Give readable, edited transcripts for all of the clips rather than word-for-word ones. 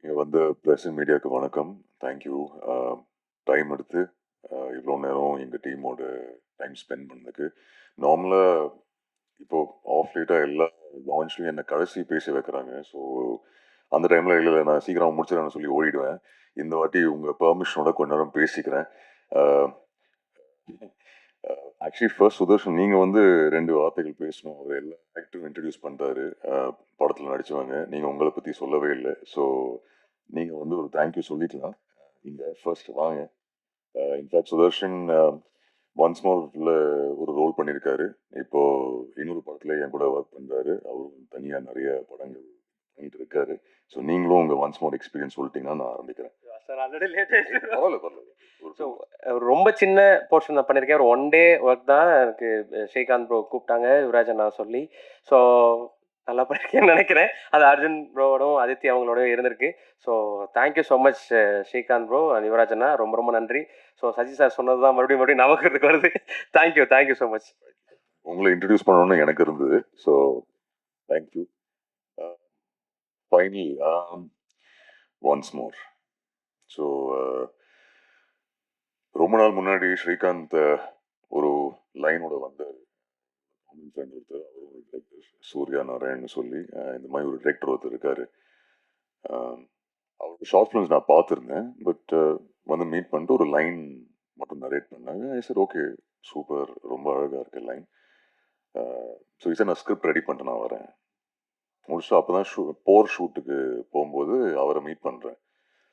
இங்கே வந்து press and மீடியாவுக்கு வணக்கம். தேங்க்யூ. டைம் எடுத்து இவ்வளோ நேரம் எங்கள் டீமோட டைம் ஸ்பெண்ட் பண்ணதுக்கு. நார்மலாக இப்போது ஆஃப் லேட்டாக எல்லா லான்ச்லையும் என்னை கடைசி பேச வைக்கிறாங்க. ஸோ அந்த டைமில் இல்லை நான் சீக்கிரம் முடிச்சிடறேன்னு சொல்லி ஓடிடுவேன். இந்த வாட்டி உங்கள் பெர்மிஷனோட கொஞ்ச நேரம் பேசிக்கிறேன். ஆக்சுவலி ஃபர்ஸ்ட் சுதர்ஷன் நீங்கள் வந்து 2 வார்த்தைகள் பேசணும். அவர் எல்லா ஆக்டரும் இன்ட்ரடியூஸ் பண்ணுறாரு படத்தில் நடித்தவங்க. நீங்கள் உங்களை பற்றி சொல்லவே இல்லை. ஸோ நீங்கள் வந்து ஒரு தேங்க்யூ சொல்லிக்கலாம். இங்கே ஃபர்ஸ்ட் வாங்க. இன்ஃபேக்ட் சுதர்ஷன் ஒன்ஸ் மோர்ல ஒரு ரோல் பண்ணியிருக்காரு. இப்போ இன்னொரு படத்தில் என் கூட ஒர்க் பண்ணுறாரு. அவரும் தனியாக நிறைய படங்கள் பண்ணிட்டு இருக்காரு. ஸோ நீங்களும் உங்கள் ஒன்ஸ் மோர் எக்ஸ்பீரியன்ஸ் சொல்லிட்டீங்கன்னா நான் ஆரம்பிக்கிறேன். சார் ஆல்ரெடி லேட் ஆயிடுச்சு. பரவாயில்ல பரவாயில்ல. ஸோ ரொம்ப சின்ன போர்ஷன் தான் பண்ணியிருக்கேன். ஒரு 1 டே ஒர்க் தான். எனக்கு ஸ்ரீகாந்த் ப்ரோ கூப்பிட்டாங்க யுவராஜ் அண்ணா சொல்லி. ஸோ நல்லா பண்ணியிருக்கேன்னு நினைக்கிறேன். அது அர்ஜுன் ப்ரோவோடும் ஆதித்யா அவங்களோடயும் இருந்திருக்கு. So thank you so much Srikanth bro and Yuvaraj அண்ணா. ரொம்ப ரொம்ப நன்றி. ஸோ சசி சார் சொன்னது தான் மறுபடியும் நமக்கு வருது. Thank you so much. உங்களை இன்ட்ரடியூஸ் பண்ணணும்னு எனக்கு இருந்தது. So thank you. Finally once more. So ரொம்ப நாள் முன்னாடி ஸ்ரீகாந்த் ஒரு லைனோட வந்தார். ஃப்ரெண்ட் ஒருத்தர், அவர் ஒரு டிரெக்டர் சூர்யா நாராயண் சொல்லி இந்த மாதிரி ஒரு டிரெக்டர் ஒருத்தர் இருக்காரு. அவரோட ஷார்ட் ஃபிலிம்ஸ் நான் பார்த்துருந்தேன். பட் வந்து மீட் பண்ணிட்டு ஒரு லைன் மட்டும் நரேட் பண்ணாங்க. சார் ஓகே சூப்பர், ரொம்ப அழகாக இருக்கு லைன். ஸோ சார் நான் ஸ்கிரிப்ட் ரெடி பண்ணிட்டு நான் வரேன். முடிச்சுட்டு அப்போ தான் போர் ஷூட்டுக்கு போகும்போது அவரை மீட் பண்ணுறேன்.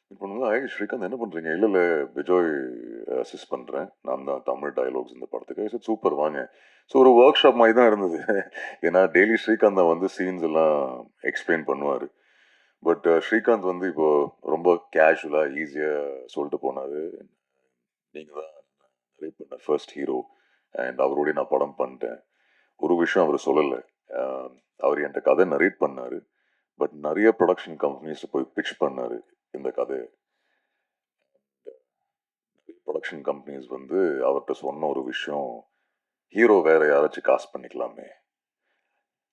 மீட் பண்ணும்போது ஸ்ரீகாந்த் என்ன பண்ணுறீங்க? இல்லை இல்லை விஜய் அசிஸ்ட் பண்ணுறேன், நான் தான் தமிழ் டயலாக்ஸ் இந்த படத்துக்கு. சார் சூப்பர் வாங்க. ஸோ ஒரு ஒர்க் ஷாப் மாதிரி தான் இருந்தது. ஏன்னா டெய்லி ஸ்ரீகாந்த் தான் வந்து சீன்ஸ் எல்லாம் எக்ஸ்பிளைன் பண்ணுவார். பட் ஸ்ரீகாந்த் வந்து இப்போ ரொம்ப கேஷுவலாக ஈஸியாக சொல்லிட்டு போனார். நீங்கள் தான் நரேட் பண்ண ஃபர்ஸ்ட் ஹீரோ அண்ட் அவரோடய நான் படம் பண்ணிட்டேன். ஒரு விஷயம் அவர் சொல்லலை. அவர் என்கிட்ட கதை நரேட் பண்ணார். பட் நிறைய ப்ரொடக்ஷன் கம்பெனிஸ் போய் பிச் பண்ணார் இந்த கதையை. ப்ரொடக்ஷன் கம்பெனிஸ் வந்து அவர்கிட்ட சொன்ன ஒரு விஷயம், ஹீரோ வேற யாராச்சும் காஸ்ட் பண்ணிக்கலாமே.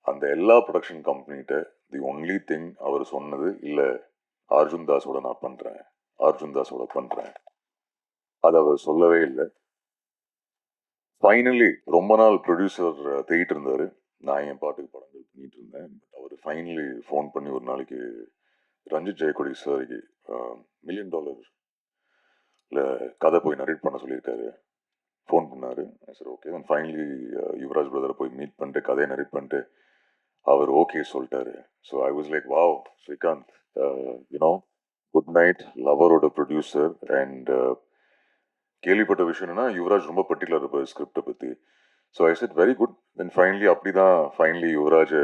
அந்த எல்லா ப்ரொடக்ஷன் கம்பெனிகிட்ட தி ஒன்லி திங் அவர் சொன்னது, இல்லை அர்ஜுன் தாஸோட நான் பண்ணுறேன், அர்ஜுன் தாஸோட பண்ணுறேன், அது அவர் சொல்லவே இல்லை. ஃபைனலி ரொம்ப நாள் ப்ரொடியூசர் தேடிட்டு இருந்தார். நான் என் பாட்டுக்கு படங்கள் பண்ணிட்டு இருந்தேன். பட் அவர் ஃபைனலி ஃபோன் பண்ணி ஒரு நாளைக்கு ரஞ்சித் ஜெயக்கொடி சாருக்கு $1 மில்லியன் கதை போய் நரேட் பண்ண சொல்லியிருக்காரு. ஃபோன் பண்ணார். சரி ஓகே. தென் ஃபைனலி யுவராஜ் பிரதரை போய் மீட் பண்ணிட்டு கதையை நரேட் பண்ணிட்டு அவர் ஓகே சொல்லிட்டாரு. So I was like wow Srikanth, you know good night லவரோட ப்ரொடியூசர். அண்ட் கேள்விப்பட்ட விஷயம் என்னன்னா யுவராஜ் ரொம்ப பர்டிகுலர் இருப்பார் ஸ்கிரிப்டை பற்றி. So I said very good. Then finally அப்படி தான் ஃபைனலி யுவராஜை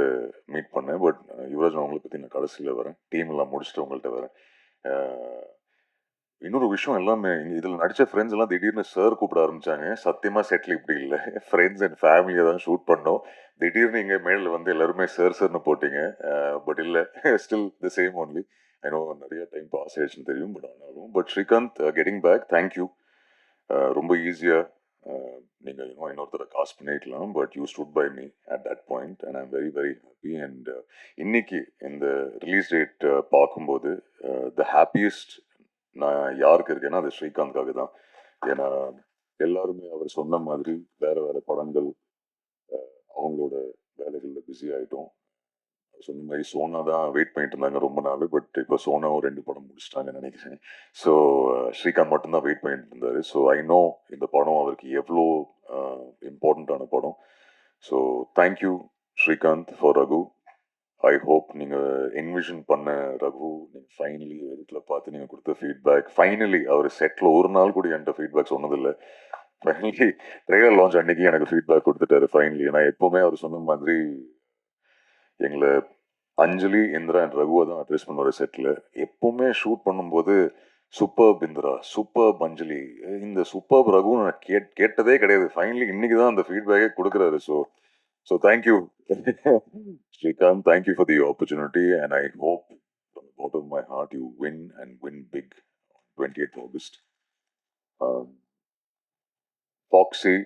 மீட் பண்ணேன். பட் யுவராஜ் நான் உங்களை பற்றி நான் கடைசியில் வரேன், டீம் எல்லாம் முடிச்சுட்டு உங்கள்கிட்ட வரேன். இன்னொரு விஷயம், எல்லாமே இதில் நடித்த ஃப்ரெண்ட்ஸ் எல்லாம் திடீர்னு சார் கூப்பிட ஆரம்பிச்சாங்க. சத்தியமாக செட்டில் இப்படி இல்லை, ஃப்ரெண்ட்ஸ் அண்ட் ஃபேமிலியை தான் ஷூட் பண்ணோம். திடீர்னு இங்கே மேலில் வந்து எல்லாருமே சார்னு போட்டிங்க. பட் இல்லை, still the same only. I know நிறைய டைம் பாஸ் ஆயிடுச்சுன்னு தெரியும். பட் ஆனாலும் but Srikanth getting back, thank you. ரொம்ப ஈஸியாக நீங்கள் இன்னொருத்தரை காஸ்ட் பண்ணிக்கலாம். But you stood by me at that point and I'm very very happy. And இன்னைக்கு இந்த ரிலீஸ் டேட் பார்க்கும்போது த ஹாப்பியஸ்ட் நான் யாருக்கு இருக்கேன்னா அது ஸ்ரீகாந்த்காக தான். ஏன்னா எல்லாருமே அவர் சொன்ன மாதிரி வேற வேற படங்கள் அவங்களோட வேலைகளில் பிஸி ஆகிட்டோம். சொன்ன மாதிரி சோனா தான் வெயிட் பண்ணிட்டு இருந்தாங்க ரொம்ப நாள். பட் இப்போ சோனாவும் 2 படம் முடிச்சிட்டாங்கன்னு நினைக்கிறேன். ஸோ ஸ்ரீகாந்த் மட்டும்தான் வெயிட் பண்ணிட்டு இருந்தார். ஸோ ஐ நோ இந்த படம் அவருக்கு எவ்வளோ இம்பார்ட்டண்ட்டான படம். So thank you Srikanth for Raghu. I hope நீங்கள் என்விஷன் பண்ண ரகு நீங்கள் ஃபைனலி எடிட்டில் பார்த்து நீங்கள் கொடுத்த ஃபீட்பேக், ஃபைனலி அவர் செட்டில் ஒரு நாள் கூட என்கிட்ட ஃபீட்பேக் சொன்னதில்லை. ஃபைனலி ட்ரெய்லர் லான்ச் அன்னைக்கு எனக்கு ஃபீட்பேக் கொடுத்துட்டாரு ஃபைனலி. ஏன்னா எப்போவுமே அவர் சொன்ன மாதிரி எங்களை அஞ்சலி, இந்திரா அண்ட் ரகுவை தான் அட்ரஸ் பண்ணுவார் செட்டில். எப்போவுமே ஷூட் பண்ணும்போது சூப்பர் இந்திரா, சூப்பர் அஞ்சலி, இந்த சூப்பர் ரகு நான் கேட்டதே கிடையாது. ஃபைனலி இன்னைக்கு தான் அந்த ஃபீட்பேக்கே கொடுக்குறாரு. So thank you Srikanth, thank you for the opportunity, and I hope from the bottom of my heart you win and win big on 28th August. Foxy,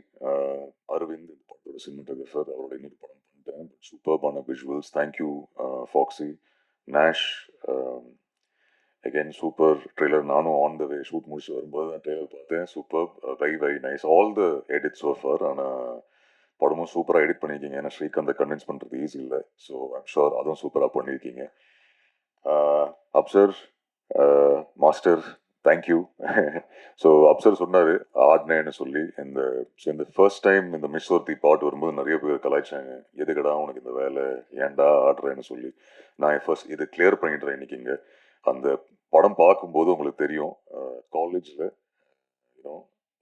Arvind, இந்த படத்தோட சினிமாட்டோகிராஃபர், அவரோட இன்னொரு படம் பண்ணிட்டேன். சூப்பர்பான visuals, thank you Foxy. Nash, again super trailer. நானும் on the way shoot முடிச்சு வரும்போது தான் ட்ரெய்லர் பார்த்தேன். Super, very very nice all the edits so far. ஆனால் படமும் சூப்பராக எடிட் பண்ணியிருக்கீங்க. ஏன்னா ஸ்ரீகாந்தை கன்வின்ஸ் பண்ணுறது ஈஸி இல்லை. ஸோ ஐம் ஷுர் அதுவும் சூப்பராக பண்ணியிருக்கீங்க. Afsar, master, thank you. So Afsar சொன்னார் ஆடினேன்னு சொல்லி. இந்த ஃபர்ஸ்ட் டைம் இந்த மிஸ் ஒருத்தி பாட்டு வரும்போது நிறைய பேர் கலாய்ச்சாங்க, எதுக்கடா உனக்கு இந்த வேலை, ஏன்டா ஆடுறேன்னு சொல்லி. நான் ஃபர்ஸ்ட் இதை கிளியர் பண்ணிடுறேன் இன்னைக்கு இங்கே. அந்த படம் பார்க்கும்போது உங்களுக்கு தெரியும், காலேஜில்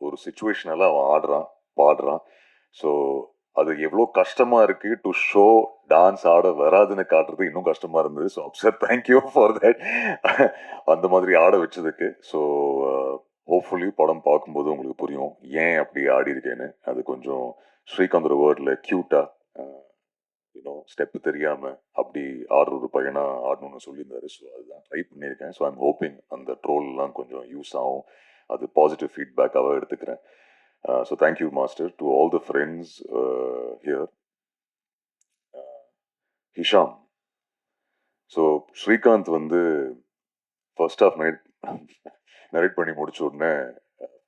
ஒரு சுச்சுவேஷனெல்லாம் அவன் ஆடுறான், பாடுறான். ஸோ அது எவ்வளோ கஷ்டமா இருக்கு டு ஷோ டான்ஸ் ஆட வராதுன்னு காட்டுறது இன்னும் கஷ்டமா இருந்தது. So Afsar thank you for that. அந்த மாதிரி ஆட வச்சதுக்கு. ஸோ ஹோப்ஃபுல்லி படம் பார்க்கும்போது உங்களுக்கு புரியும் ஏன் அப்படி ஆடி இருக்கேன்னு. அது கொஞ்சம் ஸ்ரீகாந்த் வேர்டில் க்யூட்டா, ஸ்டெப்பு தெரியாம அப்படி ஆடுற ஒரு பையனா ஆடணும்னு சொல்லியிருந்தாரு. ஸோ அதுதான் ட்ரை பண்ணியிருக்கேன். ஸோ ஐம் ஹோப்பிங் அந்த ட்ரோல்லாம் கொஞ்சம் யூஸ் ஆகும், அது பாசிட்டிவ் ஃபீட்பேக்காக எடுத்துக்கிறேன். So thank you master. To all the friends here. Hisham, so Srikanth வந்து ஃபர்ஸ்ட் ஆஃப் நரேட் பண்ணி முடிச்ச உடனே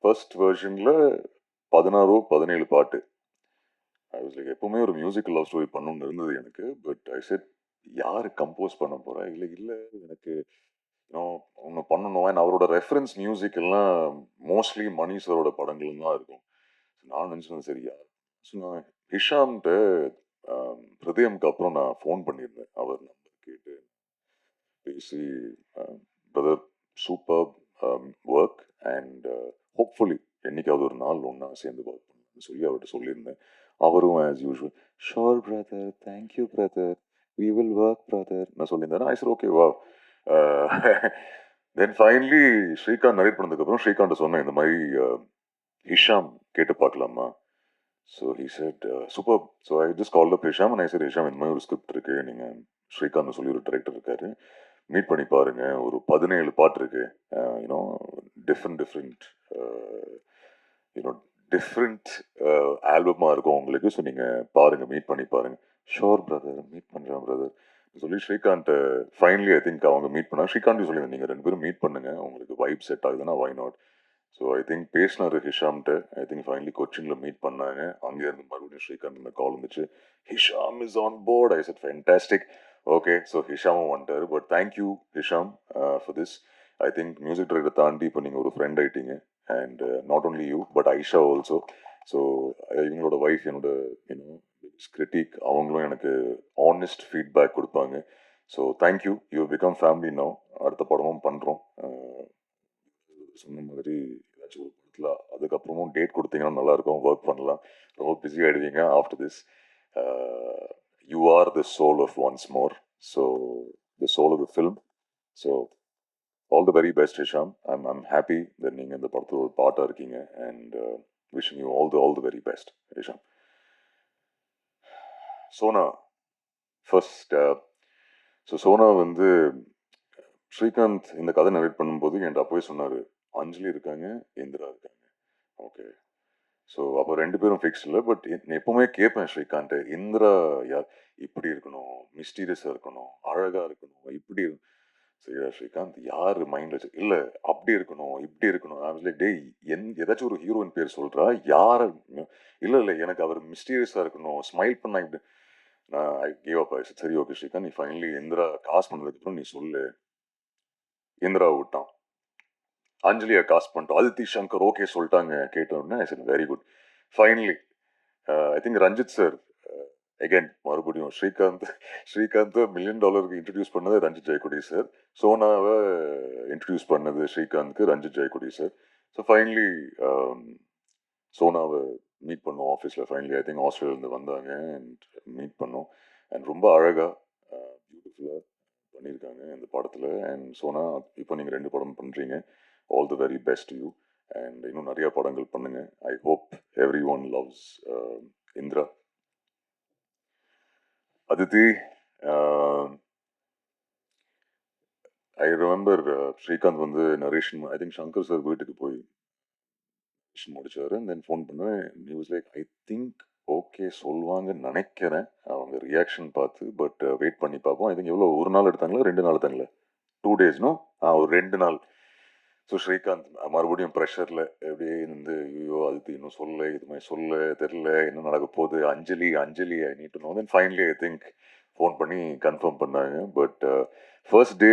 ஃபர்ஸ்ட் வெர்ஷனில் 16-17 பாட்டு. ஐ வாஸ் லைக், எப்பவுமே ஒரு மியூசிக்கல் லவ் ஸ்டோரி பண்ணணும்னு இருந்தது எனக்கு. பட் ஐ செட், யார் கம்போஸ் பண்ண போறா? இல்லை எனக்கு ஒன்று பண்ணணும். அண்ட் அவரோட ரெஃபரன்ஸ் மியூசிக் எல்லாம் மோஸ்ட்லி மணி சரோட படங்கள் தான் இருக்கும். நான் நினச்சேன் சரி யார். ஸோ நான் ஹிஷாம்கிட்ட ஹிருதயம்க்கு அப்புறம் நான் ஃபோன் பண்ணியிருந்தேன். அவர் நம்பர் கேட்டு பேசி, brother super work and hopefully என்னைக்காவது ஒரு நாள் ஒன்றா சேர்ந்து ஒர்க் பண்ணணும்னு சொல்லி அவர்கிட்ட சொல்லியிருந்தேன். அவரும் as usual sure brother, thank you brother, we will work brother நான் சொல்லியிருந்தேன். ஐ சார் ஓகே வா. தென் ஃபைனலி ஸ்ரீகாந்த் நரேட் பண்ணதுக்கப்புறம் ஸ்ரீகாந்த் சொன்னேன், இந்த மாதிரி ஹிஷாம் கேட்டு பார்க்கலாமா. So he said super. So I just call up Hisham and I set, Hisham இந்த மாதிரி ஒரு ஸ்கிரிப்ட் இருக்கு, நீங்கள் ஸ்ரீகாந்த் சொல்லி ஒரு டைரக்டர் இருக்காரு, மீட் பண்ணி பாருங்க, ஒரு 17 பாட்டு இருக்கு, யூனோ டிஃப்ரெண்ட் யூனோ டிஃப்ரெண்ட் ஆல்பமாக இருக்கும் உங்களுக்கு. ஸோ நீங்கள் பாருங்கள், மீட் பண்ணி பாருங்கள். ஷோர் பிரதர், மீட் பண்ணுறேன் பிரதர் சொல்லி ஸ்ரீகாந்த் ஃபைனலி ஐ திங்க் அவங்க மீட் பண்ணாங்க. ஸ்ரீகாந்த் சொல்லியிருந்தேன், நீங்கள் 2 பேரும் மீட் பண்ணுங்க, உங்களுக்கு வைப் செட் ஆகுதுன்னா why not. So I think பேசினார் ஹிஷாம்கிட்ட. ஐ திங்க் ஃபைனலி கொச்சின்ல மீட் பண்ணாங்க. அங்கேருந்து மறுபடியும் ஸ்ரீகாந்த் இந்த கால் வந்துச்சு, Hisham is on board. I said fantastic. Okay, so ஹிஷாமும் வந்துட்டார். But thank you Hisham for this. I think music director தாண்டி இப்போ நீங்கள் ஒரு ஃப்ரெண்ட் ஆயிட்டீங்க. And not only you but Aisha also. So இவங்களோட ஒய்ஃப் என்னோட கிரிட்டிக், அவங்களும் எனக்கு ஆனஸ்ட் ஃபீட்பேக் கொடுப்பாங்க. So thank you, you become family now. அடுத்த படமும் பண்ணுறோம். சொன்ன மாதிரி ஏதாச்சும் ஒரு படத்தில் அதுக்கப்புறமும் டேட் கொடுத்தீங்கன்னா நல்லாயிருக்கும், ஒர்க் பண்ணலாம். ரொம்ப பிஸி ஆகிடுவீங்க after this. You are the soul of once more. So the soul of the film. So all the very best Hisham. I'm happy that நீங்கள் இந்த படத்தில் ஒரு பாட்டாக இருக்கீங்க. And wishing you all the very best Hisham. Sona first. So Sona வந்து ஸ்ரீகாந்த் இந்த கதை narrate பண்ணும்போது என்கிட்ட அப்போவே சொன்னார், அஞ்சலி இருக்காங்க, இந்திரா இருக்காங்க. ஓகே, ஸோ அப்போ 2 பேரும் ஃபிக்ஸ் இல்லை. பட் எப்பவுமே கேட்பேன் ஸ்ரீகாந்த், இந்திரா யார், இப்படி இருக்கணும், மிஸ்டீரியஸாக இருக்கணும், அழகாக இருக்கணும், இப்படி சரியா ஸ்ரீகாந்த் யார் மைண்டில் வச்சு, இல்லை அப்படி இருக்கணும், இப்படி இருக்கணும். அதில் டே ஏதாச்சும் ஒரு ஹீரோயின் பேர் சொல்கிறா, யார். இல்லை எனக்கு அவர் மிஸ்டீரியஸாக இருக்கணும், ஸ்மைல் பண்ணா இப்படி. நான் ஐ கேவ் அப். சரி ஓகே ஸ்ரீகாந்த், நீ ஃபைனலி இந்திரா காசு பண்ணதுக்கப்புறம் நீ சொல்லு. இந்திரா விட்டான், அஞ்சலியை காஸ்ட் பண்ணிட்டோம், அதித்தி சங்கர் ஓகே சொல்லிட்டாங்க. கேட்டோன்னே I said very good. Finally I think Ranjith sir again மறுபடியும் ஸ்ரீகாந்த் $1 million இன்ட்ரடியூஸ் பண்ணது ரஞ்சித் ஜெயக்குடி சார். சோனாவை இன்ட்ரடியூஸ் பண்ணது ஸ்ரீகாந்த்க்கு Ranjith Jayakodi sir. So finally சோனாவை மீட் பண்ணோம் ஆஃபீஸில். ஃபைனலி ஐ திங்க் ஆஸ்திரேலியாவிலேருந்து வந்தாங்க அண்ட் மீட் பண்ணோம். அண்ட் ரொம்ப அழகாக பியூட்டிஃபுல்லாக பண்ணியிருக்காங்க இந்த படத்தில். அண்ட் சோனா, இப்போ நீங்கள் 2 படம் பண்ணுறீங்க, all the very best you. And இன்னும் நிறைய படங்கள் பண்ணுங்க. I hope everyone loves Indira. Aditi, I remember Srikanth வந்து narration, I think Shankar sir வீட்டுக்கு போய் முடிச்சாரு. தென் ஃபோன் பண்ணேன். He was like, I think okay சொல்லுவாங்கன்னு நினைக்கிறேன் அவங்க ரியாக்ஷன் பார்த்து. பட் வெயிட் பண்ணி பார்ப்போம். ஐ திங்க் எவ்வளோ, ஒரு நாள் எடுத்தாங்களா 2 நாள் எடுத்தாங்களா? 2 டேஸ்னோ ஒரு 2 நாள். ஸோ ஸ்ரீகாந்த் மறுபடியும் ப்ரெஷரில் எப்படியே இருந்து ஐயோ அதுக்கு இன்னும் சொல்ல இதுமாதிரி சொல்ல தெரில என்ன நடக்க போகுது Anjali Anjali I need to know then finally I think phone பண்ணி கன்ஃபார்ம் பண்ணாங்க. பட் ஃபர்ஸ்ட் டே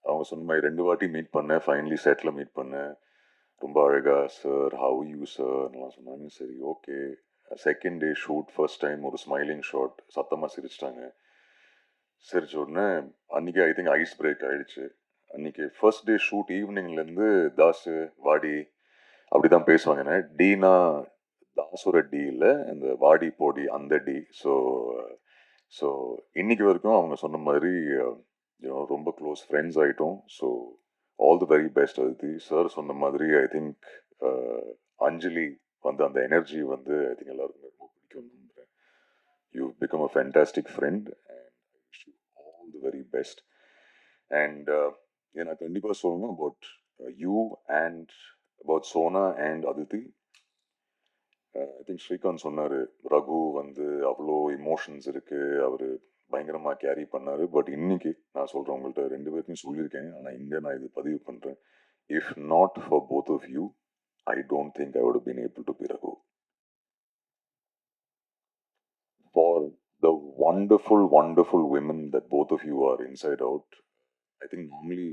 அவங்க சொன்ன மாதிரி 2 வாட்டி மீட் பண்ணேன். ஃபைனலி செட்டில் மீட் பண்ணேன். ரொம்ப அழகா சார் ஹவ் யூ சார்லாம் சொன்னாங்க. சரி okay. Second day shoot first time ஒரு ஸ்மைலிங் ஷாட் சத்தமாக சிரிச்சிட்டாங்க. சிரிச்ச உடனே அன்றைக்கி ஐ திங்க் ஐஸ் பிரேக் ஆகிடுச்சு. அன்றைக்கி ஃபர்ஸ்ட் டே ஷூட் ஈவினிங்லேருந்து தாஸு வாடி அப்படி தான் பேசுவாங்க. என்ன டீனா தாஸோட டி இல்லை இந்த வாடி போடி அந்த டி. ஸோ ஸோ இன்னைக்கு வரைக்கும் அவங்க சொன்ன மாதிரி ரொம்ப க்ளோஸ் ஃப்ரெண்ட்ஸ் ஆகிட்டோம். So all the very best Aditi. Sir சொன்ன மாதிரி ஐ திங்க் அஞ்சலி வந்து அந்த எனர்ஜி வந்து ஐ திங்க் எல்லாருக்குமே ரொம்ப பிடிக்கும் நம்புகிறேன். You become a fantastic friend and I wish you all the very best. And நான் கண்டிப்பாக சொல்லணும் about you and about Sona and Aditi. I think Srikanth சொன்னார் ரகு வந்து அவ்வளோ இமோஷன்ஸ் இருக்குது அவர் பயங்கரமாக கேரி பண்ணார். பட் இன்னைக்கு நான் சொல்கிறேன் உங்கள்கிட்ட 2 பேருக்கும் சொல்லியிருக்கேன். ஆனால் இங்கே நான் இது பதிவு பண்ணுறேன். If not for both of you I don't think I would have been able to be Raghu. For the wonderful, wonderful women that both of you are inside out, I think normally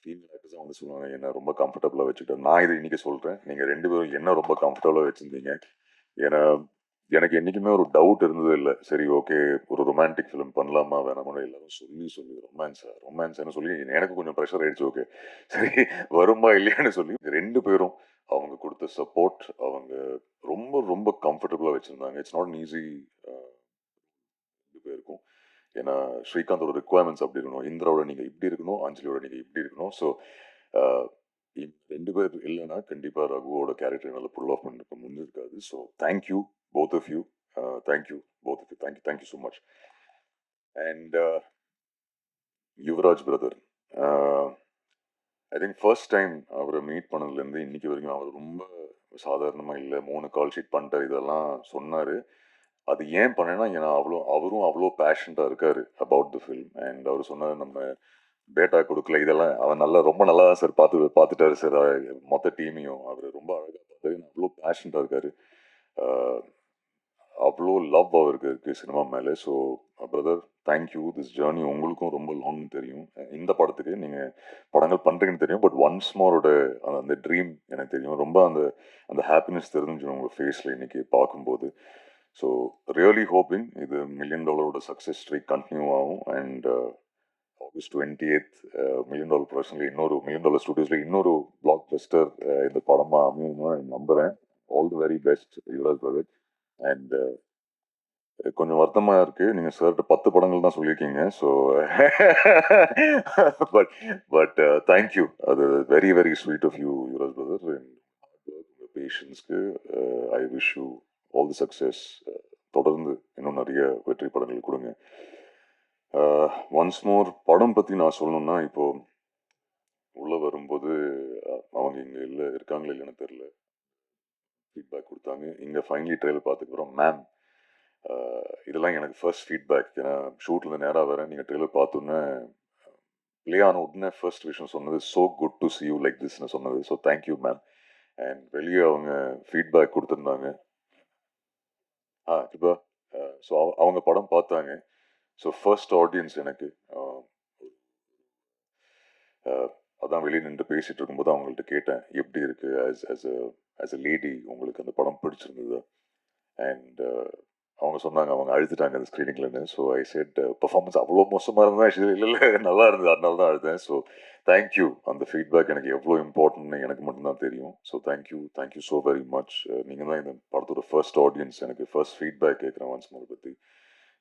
female actors வந்து சொல்லுவாங்க என்ன ரொம்ப கம்ஃபர்டபுளாக வச்சுக்கிட்டேன். நான் இதை இன்னைக்கு சொல்கிறேன். நீங்கள் 2 பேரும் என்ன ரொம்ப கம்ஃபர்டபுளாக வச்சுருந்தீங்க. ஏன்னா எனக்கு என்றைக்குமே ஒரு டவுட் இருந்தது இல்லை. சரி ஓகே ஒரு ரொமான்டிக் ஃபிலிம் பண்ணலாமா வேணாமா எல்லாரும் சொல்லி ரொமான்ஸ்னு சொல்லி எனக்கு கொஞ்சம் ப்ரெஷர் ஆயிடுச்சு. ஓகே சரி வருமா இல்லையான்னு சொல்லி 2 பேரும் அவங்க கொடுத்த சப்போர்ட் அவங்க ரொம்ப ரொம்ப கம்ஃபர்டபுளாக வச்சுருந்தாங்க. இட்ஸ் நாட் ஈஸி 2 பேருக்கும். ஏன்னா ஸ்ரீகாந்தோட ரிக்குவயர்மெண்ட்ஸ் அப்படி இருக்கணும். இந்திராவோட நீங்கள் இப்படி இருக்கணும், அஞ்சலியோட நீங்கள் இப்படி இருக்கணும். ஸோ 2 பேர் இல்லைன்னா கண்டிப்பாக ரகுவோட கேரக்டர் நல்லா புல் ஆஃப் பண்ணிருக்க முடிஞ்சிருக்காது. So thank you both of you. Thank you both of you. Thank you so much. And Yuvaraj brother I think first time அவரை மீட் பண்ணதுலேருந்து இன்னைக்கு வரைக்கும் அவர் ரொம்ப சாதாரணமாக இல்லை 3 கால் ஷீட் பண்ணிட்டார் இதெல்லாம் சொன்னார். அது ஏன் பண்ணேன்னா ஏன்னா அவரும் அவ்வளோ பேஷண்டாக இருக்கார் அபவுட் த ஃபில்ம். அண்ட் அவர் சொன்னார் நம்ம பேட்டா கொடுக்கல இதெல்லாம் அவன் ரொம்ப நல்லா தான் சார் பார்த்துட்டாரு சார் மொத்த டீமையும். அவர் ரொம்ப அழகாக பார்த்தாரு. அவ்வளோ பேஷண்டாக இருக்கார். அவ்வளோ லவ் அவருக்கு இருக்குது சினிமா மேலே. So brother thank you. This journey உங்களுக்கும் ரொம்ப லாங்னு தெரியும். இந்த படத்துக்கு நீங்கள் படங்கள் பண்ணுறீங்கன்னு தெரியும். பட் ஒன்ஸ் மோரோட அந்த ட்ரீம் எனக்கு தெரியும். ரொம்ப அந்த ஹாப்பினஸ் தெரிஞ்சிடும் உங்கள் ஃபேஸில் இன்னைக்கு பார்க்கும்போது. ஸோ ரியலி ஹோப்பிங் இது $1 million சக்ஸஸ் ஸ்ட்ரீக் கண்டினியூ ஆகும். அண்ட் ஆகஸ்ட் 28th $1 million ப்ரொடக்ஷனில் இன்னொரு $1 million ஸ்டுடியோஸில் இன்னொரு பிளாக் பஸ்டர் இந்த படமாக அமையும் நம்புகிறேன். All the very best Yuvaraj brother. And கொஞ்சம் வருத்தமாக இருக்குது நீங்கள் சார்கிட்ட 10 படங்கள் தான் சொல்லியிருக்கீங்க. So but thank you. அது very very sweet of you Yuvaraj brother. And உங்கள் பேஷன்ஸ்க்கு I wish you all the success. தொடர்ந்து இன்னும் நிறைய வெற்றி படங்கள் கொடுங்க. ஒன்ஸ் மோர் படம் பற்றி நான் சொல்லணும்னா இப்போது உள்ளே வரும்போது அவங்க இங்கே இருக்காங்களா இல்லைன்னு தெரில ஃபீட்பேக் கொடுத்தாங்க. இங்கே ஃபைனலி ட்ரெயிலர் பார்த்துக்கிறோம் மேம். இதெல்லாம் எனக்கு ஃபர்ஸ்ட் ஃபீட்பேக். ஏன்னா ஷூட்லேருந்து நேராக வரேன். நீங்கள் ட்ரெயிலர் பார்த்தோன்னே ப்ளே ஆன உடனே ஃபர்ஸ்ட் விஷயம் சொன்னது so good to see you like திஸ்ன்னு சொன்னது. So thank you ma'am. அண்ட் வெளியே அவங்க ஃபீட்பேக் கொடுத்துருந்தாங்க. இப்போ ஸோ அவங்க படம் பார்த்தாங்க. ஸோ ஃபர்ஸ்ட் ஆடியன்ஸ் எனக்கு அதான் வெளியே நின்று பேசிகிட்டு இருக்கும்போது அவங்கள்ட்ட கேட்டேன் எப்படி இருக்குது ஆஸ் அ லேடி உங்களுக்கு அந்த படம் பிடிச்சிருந்தது. அண்ட் அவங்க சொன்னாங்க அவங்க அழுதுட்டாங்க அந்த ஸ்க்ரீனிங்லன்னு. ஸோ ஐ செட் பர்ஃபார்மன்ஸ் அவ்வளோ மோசமாக இருந்தால் ஆக்சுவலி இல்லை நல்லா இருந்தது அதனால தான் அழுதேன். So thank you. அந்த ஃபீட்பேக் எனக்கு எவ்வளோ இம்பார்ட்டன்ட்னு எனக்கு மட்டும்தான் தெரியும். So thank you so very much. நீங்கள் தான் இந்த படத்தோட ஃபர்ஸ்ட் ஆடியன்ஸ். எனக்கு ஃபர்ஸ்ட் ஃபீட்பேக் கேட்குறேன் ஒன்ஸ் மோர் பற்றி.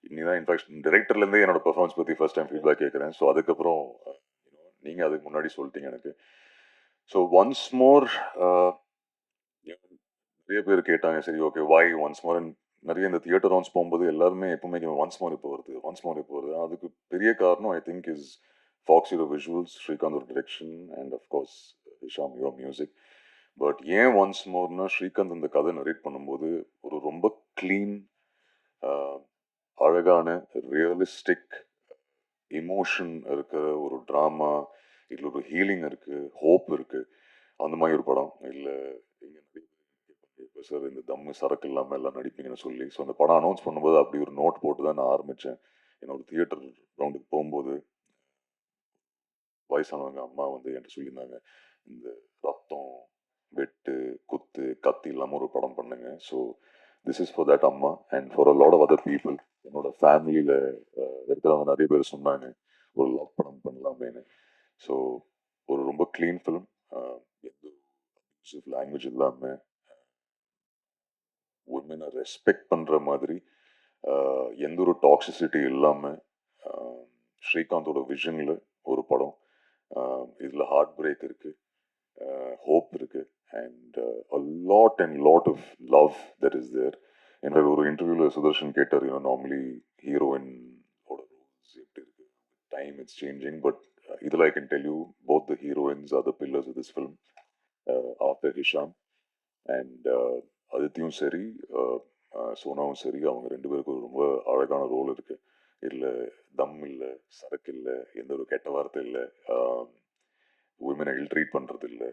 இன்னி தான் இன்ஃபேக்ட் டைரக்டர்லேருந்தே என்னோட பர்ஃபார்மன்ஸ் பற்றி ஃபர்ஸ்ட் டைம் ஃபீட்பேக் கேட்குறேன். ஸோ அதுக்கப்புறம் நீங்கள் அதுக்கு முன்னாடி சொல்லிட்டீங்க எனக்கு. ஸோ ஒன்ஸ் மோர் நிறைய பேர் கேட்டாங்க சரி ஓகே வாய் ஒன்ஸ் மோர். நிறைய இந்த தியேட்டர் ரவுண்ட்ஸ் போகும்போது எல்லாருமே எப்பவுமே ஒன்ஸ் மோர் இப்போ வருது. அதுக்கு பெரிய காரணம் I think is Fox Hero visuals, Srikanth direction and of course Hisham your music. But ஏன் ஒன்ஸ் மோர்னா ஸ்ரீகாந்த் இந்த கதை நரேட் பண்ணும்போது ஒரு ரொம்ப க்ளீன் அழகான ரியலிஸ்டிக் எமோஷன் இருக்கிற ஒரு ட்ராமா, இதில் ஒரு ஹீலிங் இருக்குது, ஹோப் இருக்குது. அந்த மாதிரி ஒரு படம் இல்லை. இப்போ சார் இந்த தம்மு சரக்கு இல்லாமல் எல்லாம் நடிப்பீங்கன்னு சொல்லி, ஸோ அந்த படம் அனௌன்ஸ் பண்ணும்போது அப்படி ஒரு நோட் போட்டு தான் நான் ஆரம்பித்தேன். என்னோட தியேட்டர் ரவுண்டுக்கு போகும்போது வயசானவங்க அம்மா வந்து என்கிட்ட சொல்லியிருந்தாங்க, இந்த ரத்தம், வெட்டு, குத்து, கத்தி இல்லாமல் ஒரு படம் பண்ணுங்க. So this is for that அம்மா and for a lot of other people. என்னோட ஃபேமிலியில் இருக்கிறவங்க நிறைய பேர் சொன்னாங்க ஒரு லவ் படம் பண்ணலாமேன்னு. ஸோ ஒரு ரொம்ப க்ளீன் ஃபிலிம், எந்த லாங்குவேஜ் இல்லாமல் உமனை ரெஸ்பெக்ட் பண்ணுற மாதிரி, எந்த ஒரு டாக்ஸிசிட்டி இல்லாமல் ஸ்ரீகாந்தோட விஷனில் ஒரு படம். இதில் ஹார்ட் பிரேக் இருக்குது, ஹோப் இருக்குது, and lot of love that is there. என்ற ஒரு இன்டர்வியூவில் சுதர்ஷன் கேட்டார், நார்மலி ஹீரோயின் ரோல்ஸ் எப்படி இருக்கு, டைம் இட்ஸ் சேஞ்சிங், பட் இதில் I can tell you both the heroines are the pillars of this film after Hisham. And அதித்தியும் சரி, சோனாவும் சரி, அவங்க ரெண்டு பேருக்கும் ரொம்ப அழகான ரோல் இருக்கு. இல்லை தம் இல்லை, சரக்கு இல்லை, எந்த ஒரு கெட்ட வார்த்தை இல்லை, உமனை இல்ட்ரீட் பண்ணுறது இல்லை.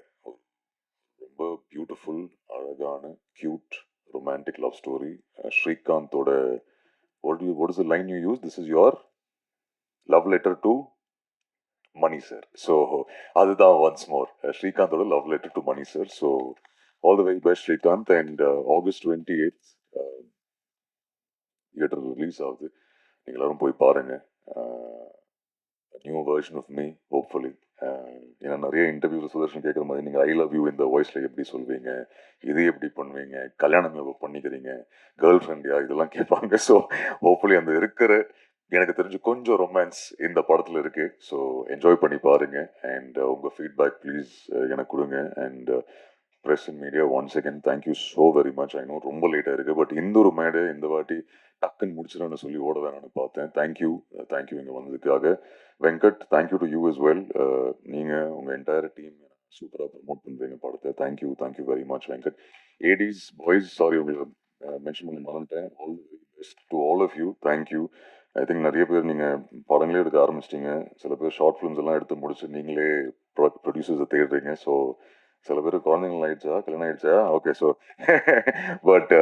ரொம்ப பியூட்டிஃபுல், அழகான, கியூட், ரொமான்டிக் லவ் ஸ்டோரி. ஸ்ரீகாந்தோட what is the line you use? This is your love letter to Mani sir. So அதுதான் ஒன்ஸ் மோர் ஸ்ரீகாந்தோட love letter to Mani sir. So all the very best Srikanth. And August 28th theatre release ஆகுது. நீங்கள் எல்லாரும் போய் பாருங்க. New version of me hopefully. ஏன்னா நிறைய இன்டர்வியூவில் சுதர்ஷன் கேட்குற மாதிரி நீங்கள் ஐ லவ் யூ இந்த வாய்ஸில் எப்படி சொல்வீங்க, இது எப்படி பண்ணுவீங்க, கல்யாணம் எப்போ பண்ணிக்கிறீங்க, கேர்ள் ஃப்ரெண்டியா, இதெல்லாம் கேட்பாங்க. ஸோ ஹோப்ஃபுல்லி அந்த இருக்கிற எனக்கு தெரிஞ்சு கொஞ்சம் ரொமான்ஸ் இந்த படத்தில் இருக்கு. ஸோ என்ஜாய் பண்ணி பாருங்க. அண்ட் உங்கள் ஃபீட்பேக் ப்ளீஸ் எனக்கு கொடுங்க. And press and media once again thank you so very much. I know ரொம்ப லேட்டாக இருக்குது, பட் இந்த ஒரு மேடை இந்த வாட்டி டக்குன்னு முடிச்சிடணும்னு சொல்லி ஓட வேணான்னு பார்த்தேன். தேங்க்யூ இங்கே வந்ததுக்காக. Venkat, thank you to you as well. நீங்கள் உங்கள் என்டையர் டீம் சூப்பராக ப்ரமோட் பண்ணுறீங்க படத்தை. Thank you very much Venkat. ஏடிஸ் பாய்ஸ், சாரி உங்களுக்கு மென்ஷன் பண்ண மறந்துட்டேன். All the very best to all of you. Thank you. I think நிறைய பேர் நீங்கள் படங்களே எடுக்க ஆரம்பிச்சிட்டிங்க. சில பேர் ஷார்ட் ஃபிலிம்ஸ் எல்லாம் எடுத்து முடிச்சு நீங்களே ப்ரொடியூசர்ஸை தேடுறீங்க. ஸோ சில பேர் குழந்தைங்கள் ஆயிடுச்சா, கல்யாணம் ஆயிடுச்சா, okay. So but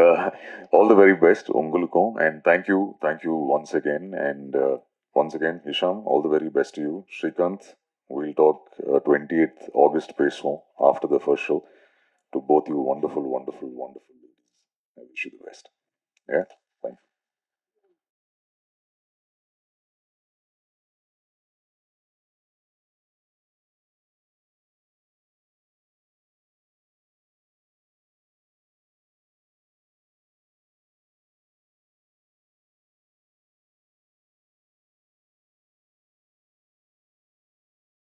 all the very best உங்களுக்கும். And thank you once again. And once again Hisham, all the very best to you. Srikanth, we'll talk 28th August பேசுவோம் after the first show. To both you, wonderful ladies. I wish you the best. Yeah.